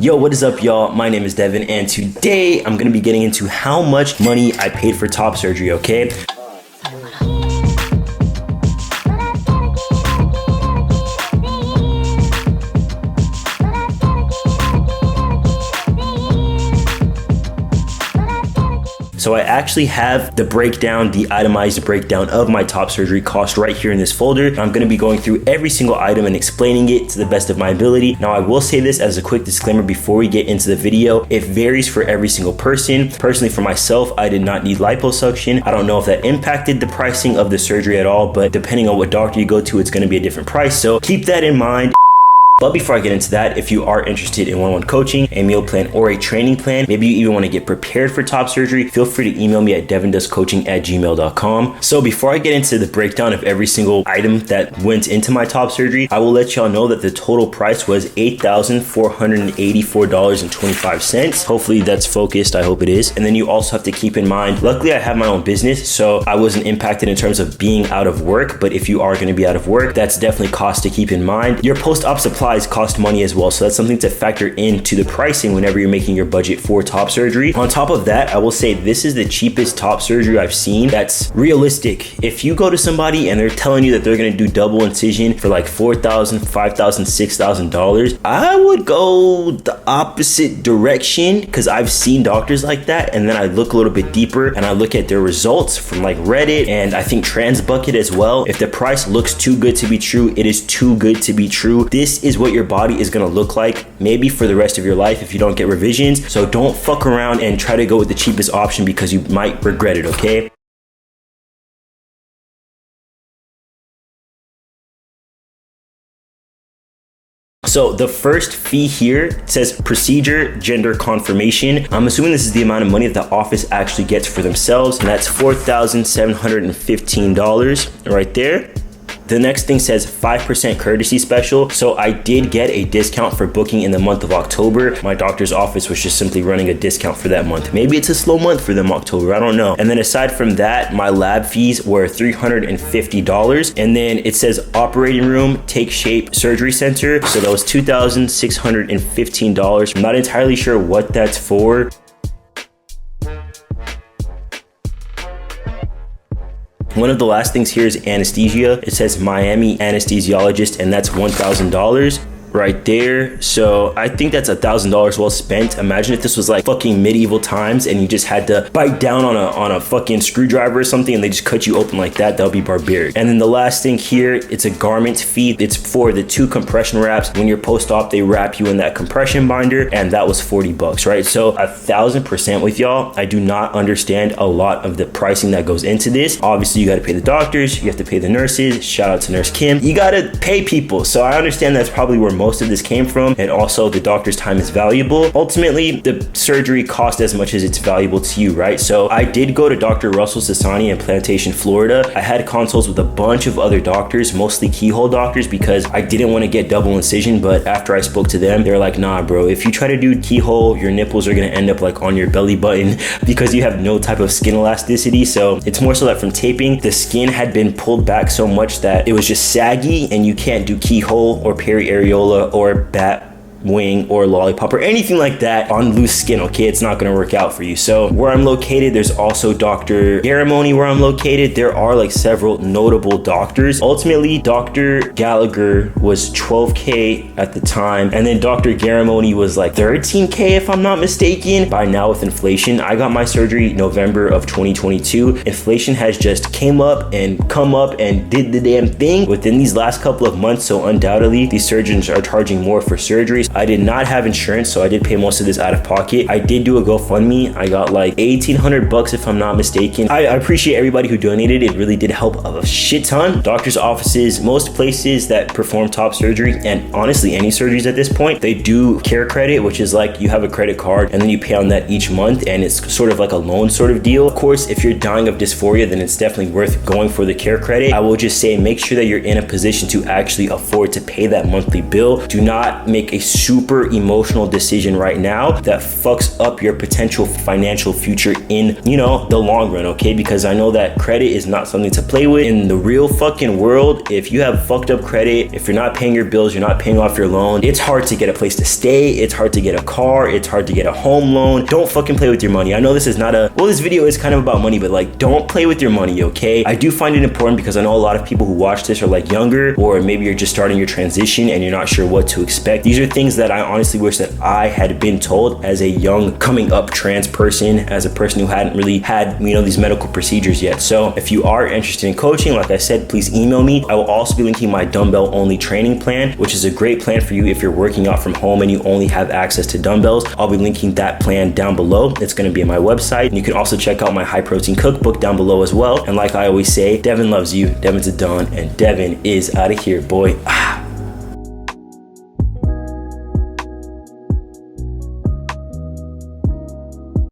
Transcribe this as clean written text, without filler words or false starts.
Yo, what is up, y'all? My name is Devin, and today I'm gonna be getting into how much money I paid for top surgery, okay? So I actually have the breakdown, the itemized breakdown of my top surgery cost right here in this folder. I'm gonna be going through every single item and explaining it to the best of my ability. Now I will say this as a quick disclaimer before we get into the video. It varies for every single person. Personally, for myself, I did not need liposuction. I don't know if that impacted the pricing of the surgery at all, but depending on what doctor you go to, it's gonna be a different price. So keep that in mind. But before I get into that, if you are interested in one-on-one coaching, a meal plan, or a training plan, maybe you even want to get prepared for top surgery, feel free to email me at devindoescoaching@gmail.com. So before I get into the breakdown of every single item that went into my top surgery, I will let y'all know that the total price was $8,484.25. Hopefully that's focused, I hope it is. And then you also have to keep in mind, luckily I have my own business, so I wasn't impacted in terms of being out of work, but if you are going to be out of work, that's definitely cost to keep in mind. Your post-op supplies cost money as well, so that's something to factor into the pricing whenever you're making your budget for top surgery. On top of that, I will say this is the cheapest top surgery I've seen that's realistic. If you go to somebody and they're telling you that they're gonna do double incision for like $4,000, $5,000, $6,000, I would go the opposite direction, because I've seen doctors like that, and then I look a little bit deeper and I look at their results from like Reddit and I think TransBucket as well. If the price looks too good to be true, it is too good to be true. This is what your body is gonna look like maybe for the rest of your life if you don't get revisions. So don't fuck around and try to go with the cheapest option, because you might regret it, okay? So the first fee here says procedure gender confirmation. I'm assuming this is the amount of money that the office actually gets for themselves, and that's $4,715 right there. The next thing says 5% courtesy special. So I did get a discount for booking in the month of October. My doctor's office was just simply running a discount for that month. Maybe it's a slow month for them, October, I don't know. And then aside from that, my lab fees were $350. And then it says operating room, take shape, surgery center. So that was $2,615. I'm not entirely sure what that's for. One of the last things here is anesthesia. It says Miami anesthesiologist, and that's $1,000 right there. So I think that's $1,000 well spent. Imagine if this was like fucking medieval times and you just had to bite down on a fucking screwdriver or something and they just cut you open like that. That would be barbaric. And then the last thing here, it's a garment fee. It's for the 2 compression wraps. When you're post-op, they wrap you in that compression binder, and that was $40, right? So 1,000% with y'all. I do not understand a lot of the pricing that goes into this. Obviously you got to pay the doctors, you have to pay the nurses. Shout out to Nurse Kim. You got to pay people. So I understand that's probably where most of this came from, and also the doctor's time is valuable. Ultimately, the surgery costs as much as it's valuable to you, right? So I did go to Dr. Russell Sassani in Plantation, Florida. I had consults with a bunch of other doctors, mostly keyhole doctors, because I didn't want to get double incision, but after I spoke to them, they're like, nah, bro, if you try to do keyhole, your nipples are going to end up like on your belly button because you have no type of skin elasticity. So it's more so that from taping, the skin had been pulled back so much that it was just saggy, and you can't do keyhole or periareola or bat wing or lollipop or anything like that on loose skin, okay? It's not gonna work out for you. So where I'm located, there's also Dr. Garamoni where I'm located. There are like several notable doctors. Ultimately, Dr. Gallagher was $12K at the time, and then Dr. Garamoni was like $13K if I'm not mistaken. By now with inflation, I got my surgery November of 2022. Inflation has just came up and come up and did the damn thing within these last couple of months. So undoubtedly, these surgeons are charging more for surgeries. I did not have insurance, so I did pay most of this out of pocket. I did do a GoFundMe. I got like $1,800 if I'm not mistaken. I appreciate everybody who donated. It really did help a shit ton. Doctors' offices, most places that perform top surgery, and honestly any surgeries at this point, they do care credit, which is like you have a credit card and then you pay on that each month, and it's sort of like a loan sort of deal. Of course, if you're dying of dysphoria, then it's definitely worth going for the care credit. I will just say make sure that you're in a position to actually afford to pay that monthly bill. Do not make a super emotional decision right now that fucks up your potential financial future in, you know, the long run, okay? Because I know that credit is not something to play with. In the real fucking world, if you have fucked up credit, if you're not paying your bills, you're not paying off your loan, it's hard to get a place to stay, it's hard to get a car, it's hard to get a home loan. Don't fucking play with your money. I know this is not a, well, this video is kind of about money, but like, don't play with your money, okay? I do find it important because I know a lot of people who watch this are like younger, or maybe you're just starting your transition and you're not sure what to expect. These are things that I honestly wish that I had been told as a young coming up trans person, as a person who hadn't really had, you know, these medical procedures yet. So if you are interested in coaching, like I said, please email me. I will also be linking my dumbbell only training plan, which is a great plan for you if you're working out from home and you only have access to dumbbells. I'll be linking that plan down below. It's going to be on my website. And you can also check out my high protein cookbook down below as well. And like I always say, Devin loves you, Devin's a Don, and Devin is out of here, boy.